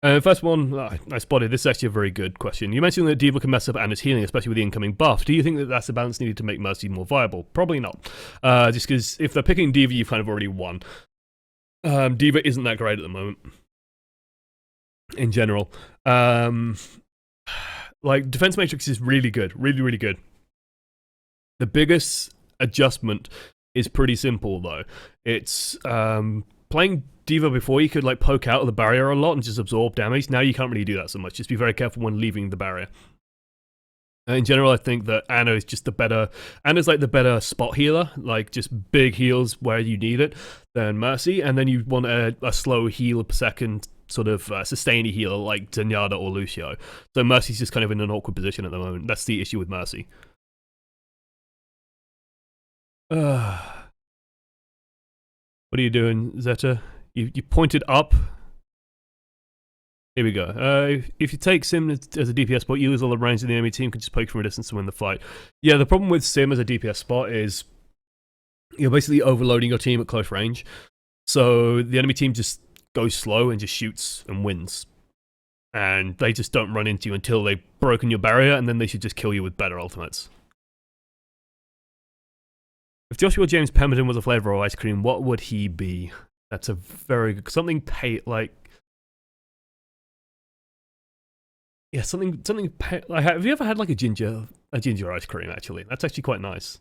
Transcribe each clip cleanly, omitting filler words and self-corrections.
First one, I spotted. This is actually a very good question. You mentioned that D.Va can mess up Anna's healing, especially with the incoming buff. Do you think that that's the balance needed to make Mercy more viable? Probably not. Just because if they're picking D.Va, you've kind of already won. D.Va isn't that great at the moment. In general. Like, Defense Matrix is really good. Really, really good. The biggest adjustment is pretty simple, though. It's playing D.Va before, you could like poke out of the barrier a lot and just absorb damage. Now you can't really do that so much. Just be very careful when leaving the barrier. In general, I think that Anna is just the better. Anna's like the better spot healer, like just big heals where you need it, than Mercy. And then you want a slow heal per second, sort of sustainy healer like Zenyatta or Lucio. So Mercy's just kind of in an awkward position at the moment. That's the issue with Mercy. What are you doing, Zeta? You pointed up. Here we go. If you take Sim as a DPS spot, you lose all the range of the enemy team, can just poke from a distance to win the fight. Yeah, the problem with Sim as a DPS spot is you're basically overloading your team at close range. So the enemy team just goes slow and just shoots and wins. And they just don't run into you until they've broken your barrier, and then they should just kill you with better ultimates. If Joshua James Pemberton was a flavor of ice cream, what would he be? That's a very good... Something like... Yeah, something... Like, have you ever had like a ginger ice cream, actually? That's actually quite nice.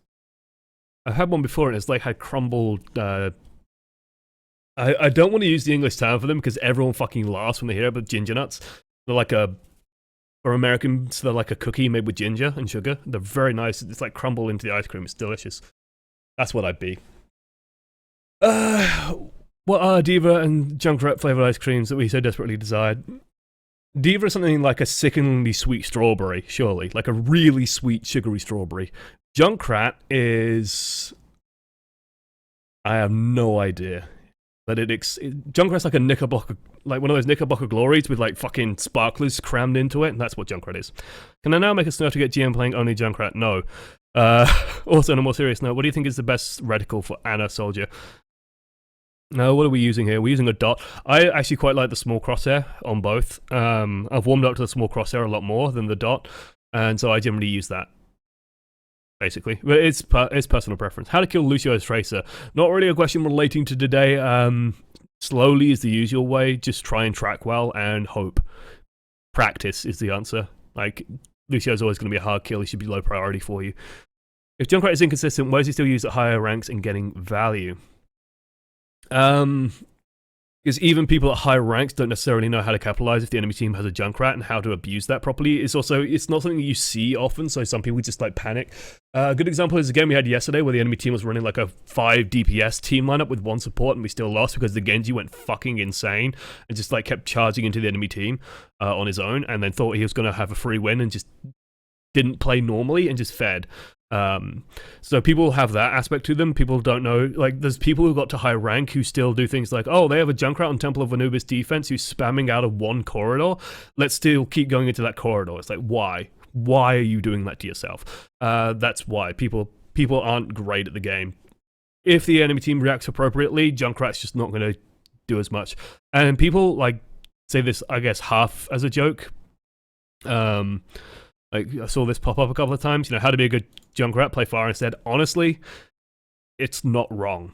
I've had one before and it's like had crumbled... I don't want to use the English term for them because everyone fucking laughs when they hear about ginger nuts. They're like a... For Americans, they're like a cookie made with ginger and sugar. They're very nice. It's like crumble into the ice cream. It's delicious. That's what I'd be. What are D.Va and Junkrat flavored ice creams that we so desperately desired? D.Va is something like a sickeningly sweet strawberry, surely. Like a really sweet, sugary strawberry. Junkrat is... I have no idea. But Junkrat's like a Knickerbocker... Like one of those Knickerbocker glories with like fucking sparklers crammed into it, and that's what Junkrat is. Can I now make a snurf to get GM playing only Junkrat? No. Also, on a more serious note, what do you think is the best reticle for Anna Soldier? No, what are we using here? We're using a dot. I actually quite like the small crosshair on both. I've warmed up to the small crosshair a lot more than the dot, and so I generally use that. Basically, but it's personal preference. How to kill Lucio as Tracer? Not really a question relating to today. Slowly is the usual way. Just try and track well and hope. Practice is the answer. Like, Lucio's always going to be a hard kill. He should be low priority for you. If Junkrat is inconsistent, why is he still used at higher ranks and getting value? Because even people at higher ranks don't necessarily know how to capitalize if the enemy team has a Junkrat and how to abuse that properly. It's not something that you see often, so some people just like panic. A good example is a game we had yesterday where the enemy team was running like a 5 DPS team lineup with 1 support and we still lost because the Genji went fucking insane and just like kept charging into the enemy team on his own and then thought he was going to have a free win and just didn't play normally and just fed. So people have that aspect to them. People don't know, like there's people who got to high rank who still do things like, oh, they have a Junkrat on Temple of Anubis defense who's spamming out of one corridor. Let's still keep going into that corridor. It's like, why? Why are you doing that to yourself? That's why people aren't great at the game. If the enemy team reacts appropriately, Junkrat's just not going to do as much. And people like say this, I guess, half as a joke. Like, I saw this pop up a couple of times, how to be a good Junkrat, play Pharah instead. Honestly, it's not wrong.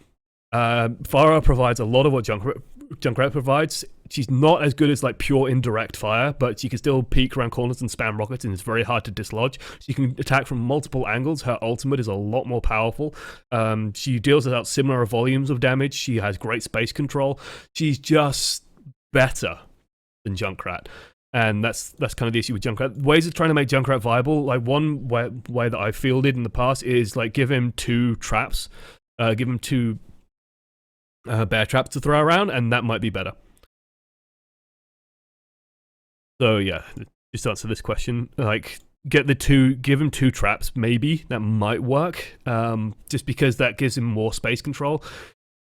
Pharah provides a lot of what Junkrat provides. She's not as good as like pure indirect fire, but she can still peek around corners and spam rockets, and it's very hard to dislodge. She can attack from multiple angles. Her ultimate is a lot more powerful. She deals out similar volumes of damage. She has great space control. She's just better than Junkrat. And that's kind of the issue with Junkrat. Ways of trying to make Junkrat viable, like one way that I've fielded in the past is like give him 2 traps, give him 2 bear traps to throw around, and that might be better. So yeah, just to answer this question, like give him 2 traps, maybe that might work, just because that gives him more space control.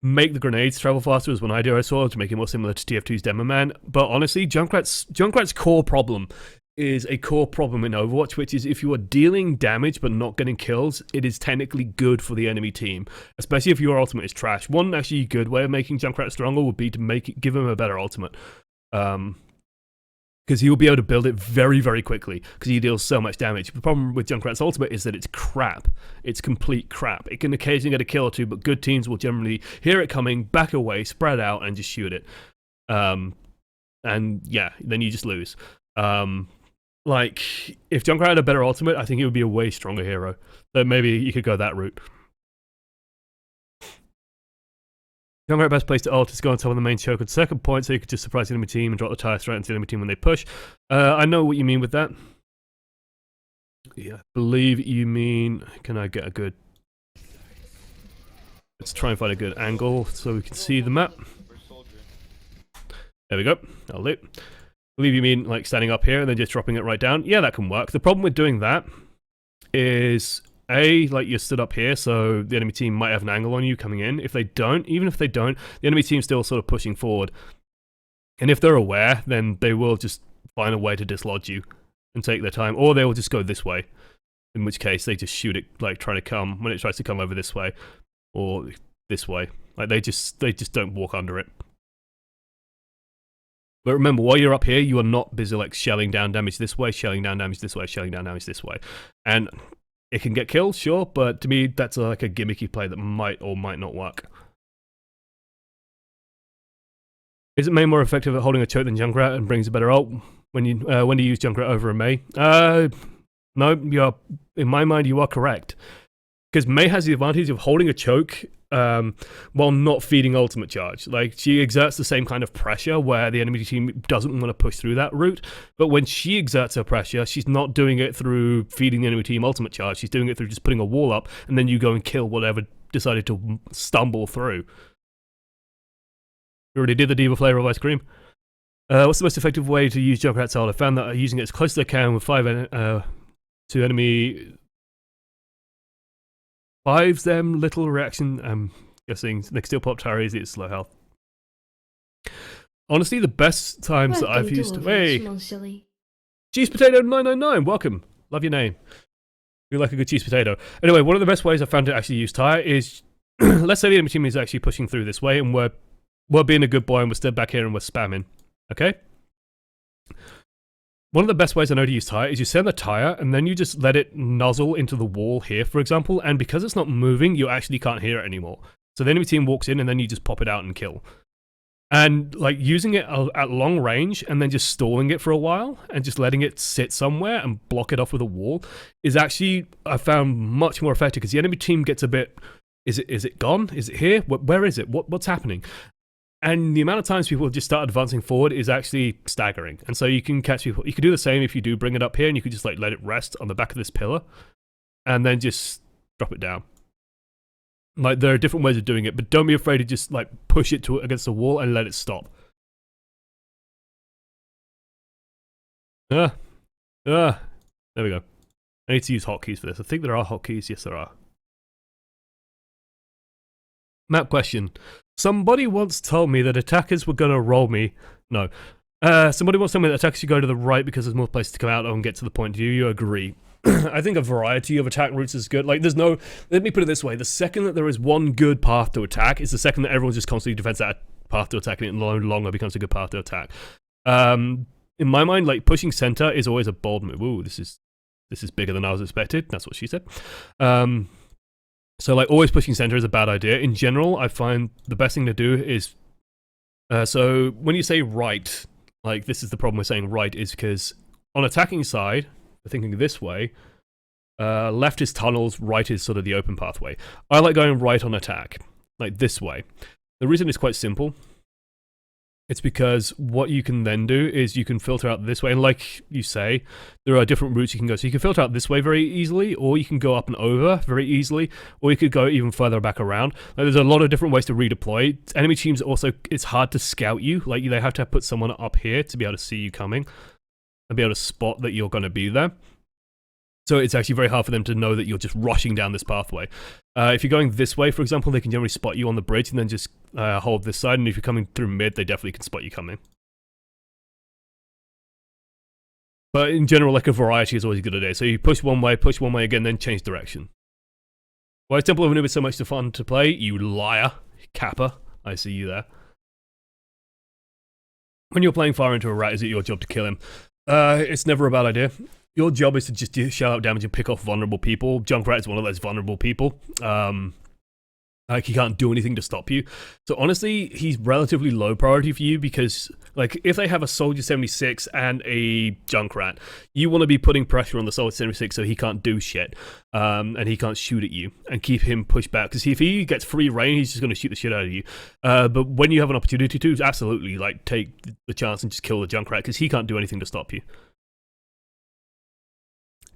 Make the grenades travel faster is one idea I saw to make it more similar to TF2's Demo Man. But honestly, Junkrat's core problem is a core problem in Overwatch, which is if you are dealing damage but not getting kills, it is technically good for the enemy team, especially if your ultimate is trash. One actually good way of making Junkrat stronger would be to give him a better ultimate. because he will be able to build it very, very quickly because he deals so much damage. The problem with Junkrat's ultimate is that it's crap. It's complete crap. It can occasionally get a kill or two, but good teams will generally hear it coming, back away, spread out, and just shoot it. And yeah, then you just lose. Like, if Junkrat had a better ultimate, I think he would be a way stronger hero. So maybe you could go that route. Junkrat best place to ult is to go on top of the main choke at the second point, so you could just surprise the enemy team and drop the tire straight into the enemy team when they push. I know what you mean with that. Yeah, I believe you mean... Can I get a good... Let's try and find a good angle so we can see the map. There we go. That'll do. I believe you mean like standing up here and then just dropping it right down. Yeah, that can work. The problem with doing that is... like you're stood up here, so the enemy team might have an angle on you coming in. If they don't, even if they don't, the enemy team's still sort of pushing forward. And if they're aware, then they will just find a way to dislodge you and take their time, or they will just go this way. In which case, they just shoot it, like trying to come when it tries to come over this way, or this way. Like they just don't walk under it. But remember, while you're up here, you are not busy like shelling down damage this way, shelling down damage this way, shelling down damage this way, and it can get killed, sure, but to me, that's like a gimmicky play that might or might not work. Is it May more effective at holding a choke than Junkrat and brings a better ult when you use Junkrat over a May? No, in my mind, you are correct. Because May has the advantage of holding a choke while not feeding ultimate charge. Like, she exerts the same kind of pressure where the enemy team doesn't want to push through that route. But when she exerts her pressure, she's not doing it through feeding the enemy team ultimate charge. She's doing it through just putting a wall up, and then you go and kill whatever decided to stumble through. We already did the D.Va flavor of ice cream. What's the most effective way to use Junkrat's ult? I found that using it as close as I can with 5 to enemy... 5's them little reaction. I'm guessing next steel pop tire is slow health. Honestly, the best times that I've used. Hey, cheese potato 999. Welcome. Love your name. You like a good cheese potato. Anyway, one of the best ways I found to actually use tire is, let's say the enemy team is actually pushing through this way, and we're being a good boy and we're stood back here and we're spamming. Okay. One of the best ways I know to use tire is you send the tire and then you just let it nuzzle into the wall here, for example, and because it's not moving, you actually can't hear it anymore. So the enemy team walks in and then you just pop it out and kill. And like using it at long range and then just stalling it for a while and just letting it sit somewhere and block it off with a wall is actually, I found, much more effective because the enemy team gets a bit, is it gone? Is it here? Where is it? What's happening? And the amount of times people just start advancing forward is actually staggering. And so you can catch people. You could do the same if you do bring it up here, and you could just like let it rest on the back of this pillar, and then just drop it down. Like there are different ways of doing it, but don't be afraid to just like push it against the wall and let it stop. There we go. I need to use hotkeys for this. I think there are hotkeys. Yes, there are. Map question. Somebody once told me that attackers were going to roll me. No. Somebody once told me that attackers should go to the right because there's more places to come out and get to the point. Do you agree? I think a variety of attack routes is good. Like, there's no... Let me put it this way. The second that there is one good path to attack is the second that everyone just constantly defends that path to attack, and it no longer becomes a good path to attack. In my mind, like, pushing center is always a bold move. Ooh, this is bigger than I was expected. That's what she said. So, like, always pushing center is a bad idea. In general, I find the best thing to do is... so, when you say right, like, this is the problem with saying right, is because on attacking side, thinking this way, left is tunnels, right is sort of the open pathway. I like going right on attack, like this way. The reason is quite simple. It's because what you can then do is you can filter out this way, and like you say, there are different routes you can go. So you can filter out this way very easily, or you can go up and over very easily, or you could go even further back around. Like, there's a lot of different ways to redeploy. Enemy teams also, it's hard to scout you. Like, they have to put someone up here to be able to see you coming and be able to spot that you're going to be there. So it's actually very hard for them to know that you're just rushing down this pathway. If you're going this way, for example, they can generally spot you on the bridge and then just hold this side. And if you're coming through mid, they definitely can spot you coming. But in general, like, a variety is always a good idea. So you push one way again, then change direction. Why is Temple of Anubis so much fun to play? You liar. Kappa. I see you there. When you're playing fire into a rat, is it your job to kill him? It's never a bad idea. Your job is to just shell out damage and pick off vulnerable people. Junkrat is one of those vulnerable people. Like, he can't do anything to stop you. So honestly, he's relatively low priority for you because, like, if they have a Soldier 76 and a Junkrat, you want to be putting pressure on the Soldier 76 so he can't do shit, and he can't shoot at you, and keep him pushed back. Because if he gets free reign, he's just going to shoot the shit out of you. But when you have an opportunity to, absolutely, like, take the chance and just kill the Junkrat because he can't do anything to stop you.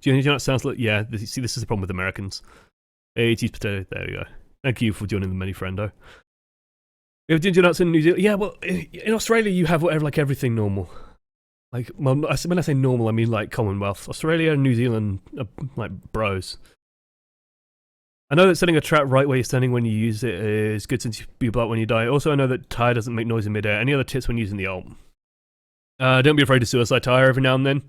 Do you know what sounds like? Yeah, see, this is the problem with Americans. Hey, cheese potato, there we go. Thank you for joining the many friendo. We have ginger nuts in New Zealand. Yeah, well, in Australia you have whatever, like, everything normal. Like, well, when I say normal, I mean like Commonwealth. Australia and New Zealand are like bros. I know that setting a trap right where you're standing when you use it is good since you blow up when you die. Also, I know that tire doesn't make noise in midair. Any other tips when using the ult? Don't be afraid to suicide tire every now and then.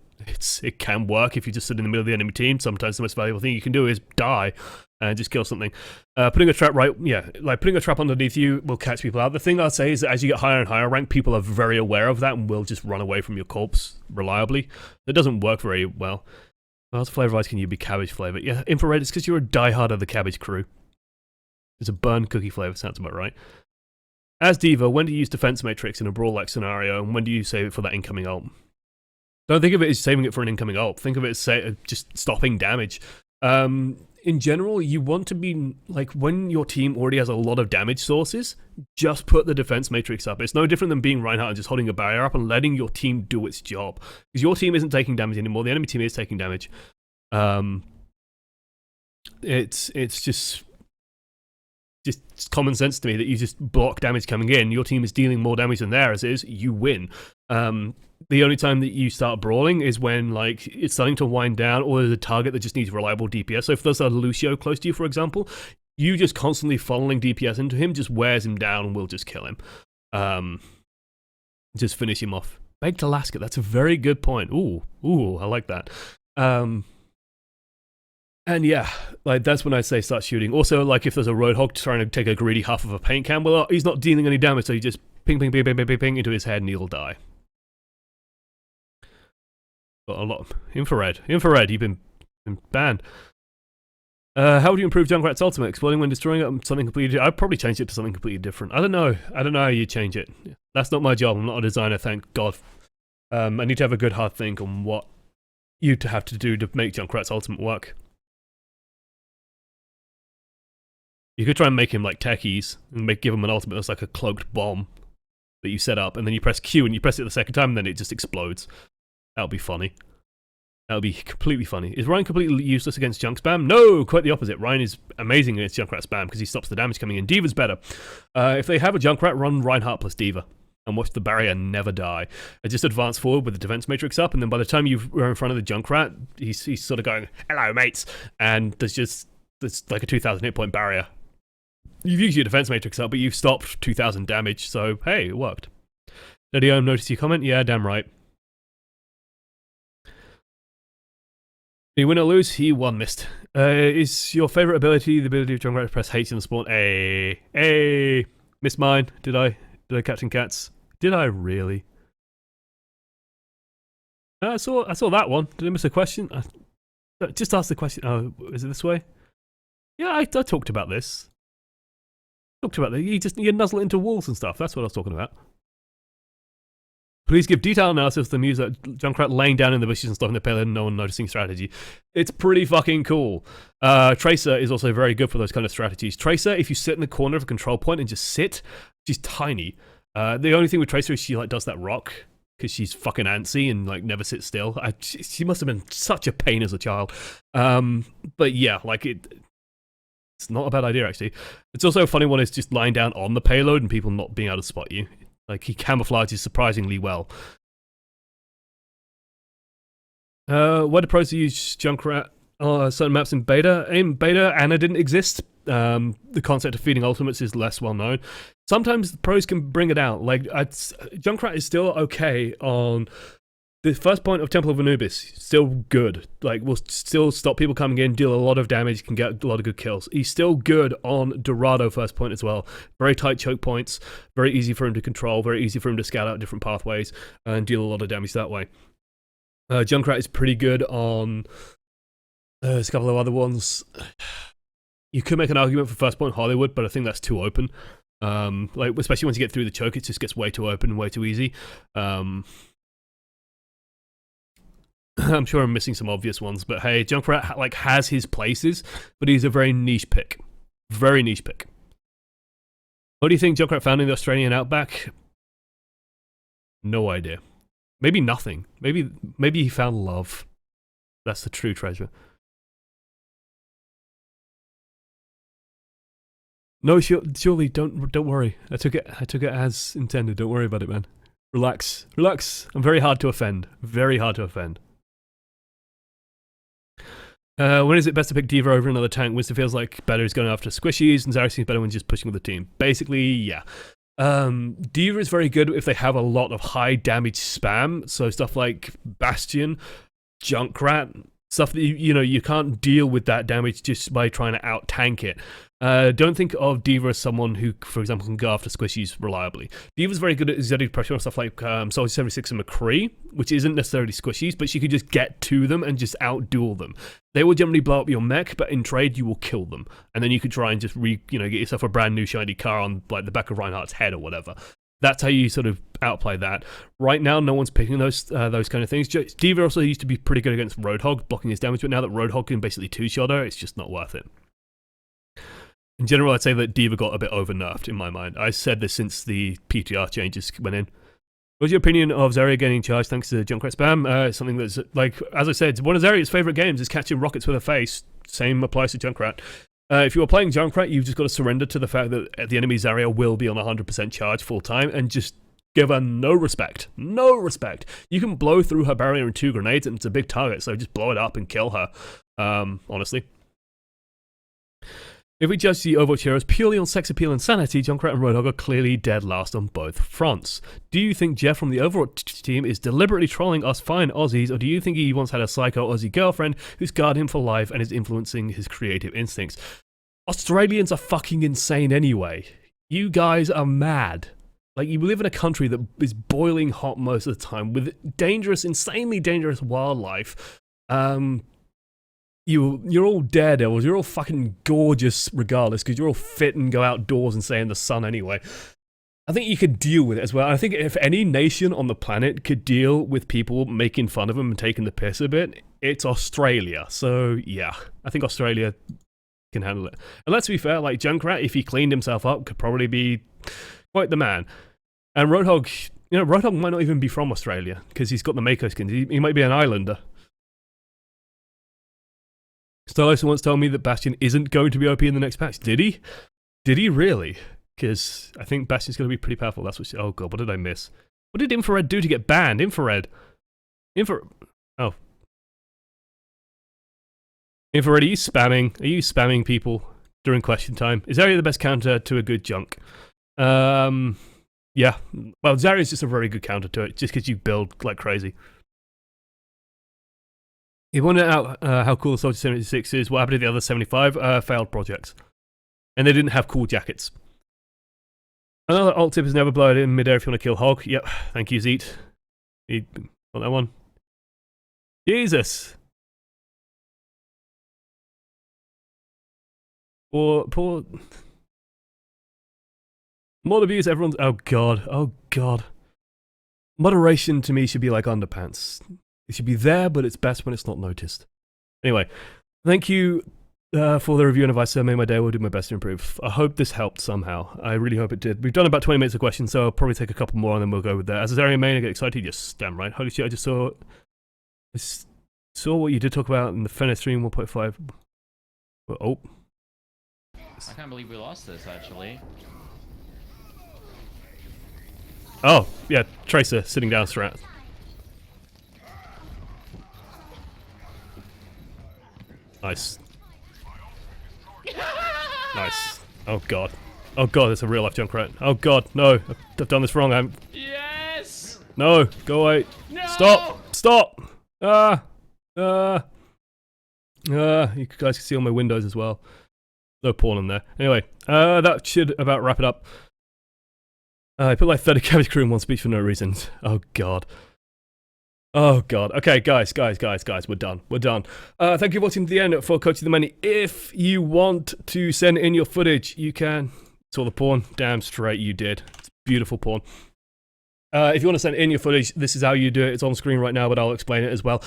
It can work if you just sit in the middle of the enemy team. Sometimes the most valuable thing you can do is die and just kill something. Putting a trap like putting a trap underneath you will catch people out. The thing I'll say is that as you get higher and higher rank, people are very aware of that and will just run away from your corpse reliably. It doesn't work very well. What else flavor ice can you be? Cabbage flavor. Yeah, infrared. It's because you're a diehard of the cabbage crew. It's a burned cookie flavor. Sounds about right. As D.Va, when do you use defense matrix in a brawl-like scenario, and when do you save it for that incoming ult? Don't think of it as saving it for an incoming ult. Think of it as just stopping damage. In general, you want to be, like, when your team already has a lot of damage sources, just put the defense matrix up. It's no different than being Reinhardt and just holding a barrier up and letting your team do its job. Because your team isn't taking damage anymore, the enemy team is taking damage. It's just common sense to me that you just block damage coming in. Your team is dealing more damage than theirs is, you win. The only time that you start brawling is when, like, it's starting to wind down or there's a target that just needs reliable DPS. So if there's a Lucio close to you, for example, you just constantly funneling DPS into him just wears him down and will just kill him. Just finish him off. Baked Alaska, that's a very good point. Ooh, I like that. And yeah, like, that's when I say start shooting. Also, like, if there's a Roadhog trying to take a greedy half of a paint can, well, he's not dealing any damage, so you just ping into his head and he'll die. Got a lot of infrared, you've been banned. How would you improve Junkrat's ultimate? Exploding when destroying it, something completely different. I'd probably change it to something completely different. I don't know how you change it. That's not my job, I'm not a designer, thank God. I need to have a good hard think on what you'd have to do to make Junkrat's ultimate work. You could try and make him like techies and give him an ultimate that's like a cloaked bomb that you set up, and then you press Q and you press it the second time and then it just explodes. That would be funny. That would be completely funny. Is Ryan completely useless against junk spam? No, quite the opposite. Ryan is amazing against Junkrat spam because he stops the damage coming in. D.Va's better. If they have a Junkrat, run Reinhardt plus D.Va and watch the barrier never die. Just advance forward with the defense matrix up, and then by the time you're in front of the Junkrat, he's sort of going, hello mates, and there's like a 2,000 hit point barrier. You've used your defense matrix up, but you've stopped 2,000 damage, so hey, it worked. Daddy, I noticed your comment? Yeah, damn right. Did he win or lose? He won, missed. Is your favorite ability the ability of Junkrat to press H in the spawn? Missed mine. Did I Captain Cats? Did I really? I saw that one. Did I miss a question? Just ask the question. Oh, is it this way? Yeah, I talked about this. You nuzzle into walls and stuff. That's what I was talking about. Please give detailed analysis of the news that Junkrat laying down in the bushes and stopping the payload and no one noticing strategy. It's pretty fucking cool. Tracer is also very good for those kind of strategies. Tracer, if you sit in the corner of a control point and just sit, she's tiny. The only thing with Tracer is she like does that rock because she's fucking antsy and like never sits still. She must have been such a pain as a child. But yeah, like it's not a bad idea actually. It's also a funny one is just lying down on the payload and people not being able to spot you. Like, he camouflages surprisingly well. Why do pros use Junkrat certain maps in beta? In beta, Ana didn't exist. The concept of feeding ultimates is less well known. Sometimes the pros can bring it out. Like, Junkrat is still okay on the first point of Temple of Anubis. Still good. Like, will still stop people coming in, deal a lot of damage, can get a lot of good kills. He's still good on Dorado first point as well. Very tight choke points, very easy for him to control, very easy for him to scout out different pathways and deal a lot of damage that way. Junkrat is pretty good on... there's a couple of other ones. You could make an argument for First Point Hollywood, but I think that's too open. Like, especially once you get through the choke, it just gets way too open and way too easy. I'm sure I'm missing some obvious ones, but hey, Junkrat like has his places, but he's a very niche pick. Very niche pick. What do you think Junkrat found in the Australian outback? No idea. Maybe nothing. Maybe he found love. That's the true treasure. No, surely don't worry. I took it as intended. Don't worry about it, man. Relax. I'm very hard to offend. Very hard to offend. When is it best to pick D.Va over another tank? Winston feels like better is going after squishies, and Zarya seems better when just pushing with the team. Basically, yeah. D.Va is very good if they have a lot of high damage spam, so stuff like Bastion, Junkrat, stuff that you can't deal with that damage just by trying to out tank it. Don't think of D.Va as someone who, for example, can go after squishies reliably. D.Va's very good at exerting pressure on stuff like Soldier 76 and McCree, which isn't necessarily squishies, but she can just get to them and just out-duel them. They will generally blow up your mech, but in trade, you will kill them. And then you can try and just get yourself a brand new shiny car on like the back of Reinhardt's head or whatever. That's how you sort of outplay that. Right now, no one's picking those kind of things. D.Va also used to be pretty good against Roadhog, blocking his damage, but now that Roadhog can basically two-shot her, it's just not worth it. In general, I'd say that D.Va got a bit over-nerfed in my mind. I said this since the PTR changes went in. What's your opinion of Zarya getting charged thanks to Junkrat spam? Something that's, like, as I said, one of Zarya's favourite games is catching rockets with her face. Same applies to Junkrat. If you are playing Junkrat, you've just got to surrender to the fact that the enemy Zarya will be on 100% charge full time and just give her no respect. No respect. You can blow through her barrier in 2 grenades and it's a big target, so just blow it up and kill her. Honestly. If we judge the Overwatch heroes purely on sex appeal and sanity, Junkrat and Roadhog are clearly dead last on both fronts. Do you think Jeff from the Overwatch team is deliberately trolling us fine Aussies, or do you think he once had a psycho Aussie girlfriend who's guarded him for life and is influencing his creative instincts? Australians are fucking insane anyway. You guys are mad. Like, you live in a country that is boiling hot most of the time with dangerous, insanely dangerous wildlife. You're all daredevils, you're all fucking gorgeous regardless, because you're all fit and go outdoors and stay in the sun anyway. I think you could deal with it as well. I think if any nation on the planet could deal with people making fun of them and taking the piss a bit, it's Australia. So, yeah, I think Australia can handle it. And let's be fair, like, Junkrat, if he cleaned himself up, could probably be quite the man. And Roadhog, Roadhog might not even be from Australia, because he's got the Mako skins. He might be an islander. Stylosa once told me that Bastion isn't going to be OP in the next patch. Did he? Did he really? Because I think Bastion's going to be pretty powerful. That's what oh god, what did I miss? What did Infrared do to get banned? Infrared, oh. Infrared, are you spamming? Are you spamming people during question time? Is Zarya the best counter to a good junk? Yeah. Well, Zarya's just a very good counter to it, just because you build like crazy. He pointed out how cool the Soldier 76 is. What happened to the other 75? Failed projects. And they didn't have cool jackets. Another alt tip is never blow it in midair if you want to kill Hog. Yep, thank you, Zeet. You want that one? Jesus! Poor... Mod abuse, everyone's... Oh god. Moderation to me should be like underpants. It should be there, but it's best when it's not noticed. Anyway, thank you for the review and advice. Made my day. We'll do my best to improve. I hope this helped somehow. I really hope it did. We've done about 20 minutes of questions, so I'll probably take a couple more and then we'll go with that. As a Zarya main, I get excited. Yes, damn right. Holy shit, I just saw what you did talk about in the Fenner stream 1.5. Oh. I can't believe we lost this, actually. Oh, yeah, Tracer sitting down Strat. Nice. Nice. Oh god. Oh god, it's a real life Junkrat. Oh god, no. I've done this wrong. Yes! No, go away. No! Stop! You guys can see all my windows as well. No porn in there. Anyway, that should about wrap it up. I put like 30 cabbage crew in one speech for no reason. Oh god. Oh god. Okay, guys, we're done. Thank you for watching to the end for Coach of the Many. If you want to send in your footage, you can. Saw the porn? Damn straight you did. It's beautiful porn. If you want to send in your footage, this is how you do it. It's on screen right now, but I'll explain it as well.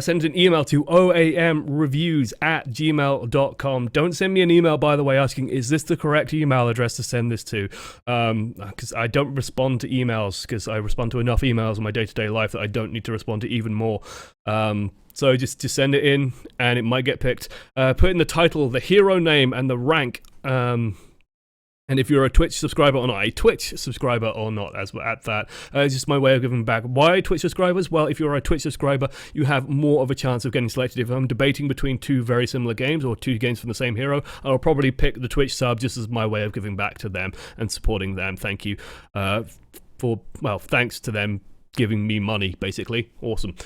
Send an email to oamreviews@gmail.com. Don't send me an email, by the way, asking, is this the correct email address to send this to? Because I don't respond to emails, because I respond to enough emails in my day-to-day life that I don't need to respond to even more. So just send it in, and it might get picked. Put in the title, the hero name, and the rank. And if you're a Twitch subscriber or not, it's just my way of giving back. Why Twitch subscribers? Well, if you're a Twitch subscriber, you have more of a chance of getting selected. If I'm debating between two very similar games or two games from the same hero, I'll probably pick the Twitch sub just as my way of giving back to them and supporting them. Thank you thanks to them giving me money, basically. Awesome.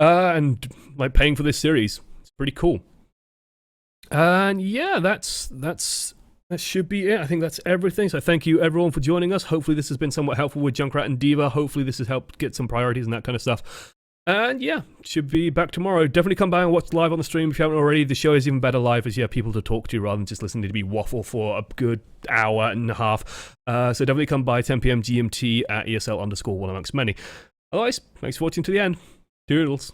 And like paying for this series. It's pretty cool. And yeah, that should be it. I think that's everything. So thank you everyone for joining us. Hopefully this has been somewhat helpful with Junkrat and D.Va. Hopefully this has helped get some priorities and that kind of stuff. And yeah, should be back tomorrow. Definitely come by and watch live on the stream if you haven't already. The show is even better live as you have people to talk to rather than just listening to me waffle for a good hour and a half. So definitely come by 10 p.m. GMT at ESL_OneAmongstMany. Otherwise, thanks for watching to the end. Toodles.